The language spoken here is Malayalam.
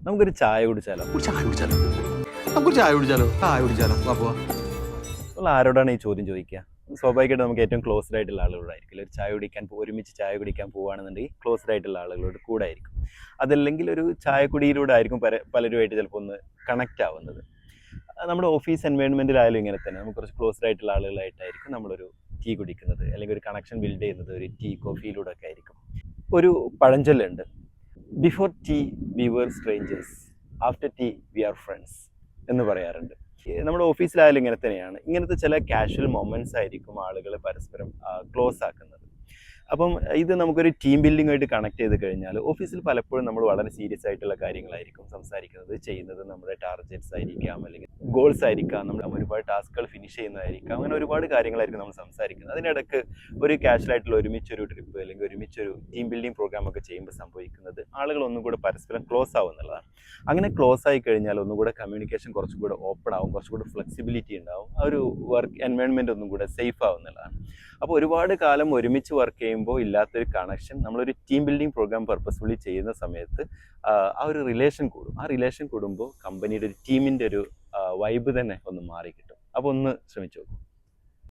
നമുക്കൊരു ചായ കുടിച്ചാലോ? ഒരു ചായ കുടിച്ചാലോ? നമുക്കൊരു ചായ കുടിച്ചാലോ? ചായ കുടിച്ചാലോ? വാ പോവാ. നമ്മൾ ആരോടാണ് ഈ ചോദ്യം ചോദിക്കുക? സ്വാഭാവികമായിട്ട് നമുക്ക് ഏറ്റവും ക്ലോസ്ഡ് ആയിട്ടുള്ള ആളുകളോടായിരിക്കും. ഒരു ചായ കുടിക്കാൻ ഒരുമിച്ച് ചായ കുടിക്കാൻ പോവുകയാണെന്നുണ്ടെങ്കിൽ ക്ലോസ്ഡ് ആയിട്ടുള്ള ആളുകളോട് കൂടെ ആയിരിക്കും. അതല്ലെങ്കിൽ ഒരു ചായക്കുടിയിലൂടെ ആയിരിക്കും പലരുമായിട്ട് ചിലപ്പോൾ ഒന്ന് കണക്റ്റ് ആവുന്നത്. നമ്മുടെ ഓഫീസ് എൻവയോൺമെൻറ്റിലായാലും ഇങ്ങനെ തന്നെ നമുക്ക് കുറച്ച് ക്ലോസ്ഡ് ആയിട്ടുള്ള ആളുകളായിട്ടായിരിക്കും നമ്മളൊരു ടീ കുടിക്കുന്നത്, അല്ലെങ്കിൽ ഒരു കണക്ഷൻ ബിൽഡ് ചെയ്യുന്നത് ഒരു ടീ കോഫിയിലൂടെ ഒക്കെ ആയിരിക്കും. ഒരു പഴഞ്ചൊല്ലുണ്ട്, before tea we were strangers, after tea we are friends എന്ന് പറയാറുണ്ട്. നമ്മുടെ ഓഫീസിലായാലും ഇങ്ങനെ തന്നെയാണ്. ഇങ്ങനത്തെ ചില കാഷ്വൽ മൊമെൻറ്റ്സ് ആയിരിക്കും ആളുകൾ പരസ്പരം ക്ലോസ് ആക്കുന്നത്. അപ്പം ഇത് നമുക്കൊരു ടീം ബിൽഡിംഗ് ആയിട്ട് കണക്ട് ചെയ്ത് കഴിഞ്ഞാൽ ഓഫീസിൽ പലപ്പോഴും നമ്മൾ വളരെ സീരിയസ് ആയിട്ടുള്ള കാര്യങ്ങളായിരിക്കും സംസാരിക്കുന്നത്, ചെയ്യുന്നത്. നമ്മുടെ ടാർഗറ്റ്സ് ആയിരിക്കാം, അല്ലെങ്കിൽ ഗോൾസ് ആയിരിക്കാം, നമ്മൾ ഒരുപാട് ടാസ്കുകൾ ഫിനിഷ് ചെയ്യുന്നതായിരിക്കാം. അങ്ങനെ ഒരുപാട് കാര്യങ്ങളായിരിക്കും നമ്മൾ സംസാരിക്കുന്നത്. അതിനിടയ്ക്ക് ഒരു കാഷ്വൽ ആയിട്ടുള്ള ഒരുമിച്ചൊരു ട്രിപ്പ് അല്ലെങ്കിൽ ഒരുമിച്ചൊരു ടീം ബിൽഡിംഗ് പ്രോഗ്രാം ഒക്കെ ചെയ്യുമ്പോൾ സംഭവിക്കുന്നത് ആളുകൾ ഒന്നും കൂടെ പരസ്പരം ക്ലോസ് ആവും എന്നുള്ളതാണ്. അങ്ങനെ ക്ലോസ് ആയി കഴിഞ്ഞാൽ ഒന്നും കൂടെ കമ്മ്യൂണിക്കേഷൻ കുറച്ചും കൂടെ ഓപ്പൺ ആവും, കുറച്ചും കൂടെ ഫ്ലെക്സിബിലിറ്റി ഉണ്ടാവും, ആ ഒരു വർക്ക് എൻവയോൺമെൻറ്റ് ഒന്നും കൂടെ സേഫ് ആവും എന്നുള്ളതാണ്. അപ്പോൾ ഒരുപാട് കാലം ഒരുമിച്ച് വർക്ക് ചെയ്യുമ്പോൾ ഇല്ലാത്തൊരു കണക്ഷൻ നമ്മളൊരു ടീം ബിൽഡിംഗ് പ്രോഗ്രാം പർപ്പസ്ഫുള്ളി ചെയ്യുന്ന സമയത്ത് ആ ഒരു റിലേഷൻ കൂടും. ആ റിലേഷൻ കൂടുമ്പോൾ കമ്പനിയുടെ ഒരു ടീമിൻ്റെ ഒരു വൈബ് തന്നെ ഒന്ന് മാറി കിട്ടും. അപ്പോൾ ഒന്ന് ശ്രമിച്ചു നോക്കും.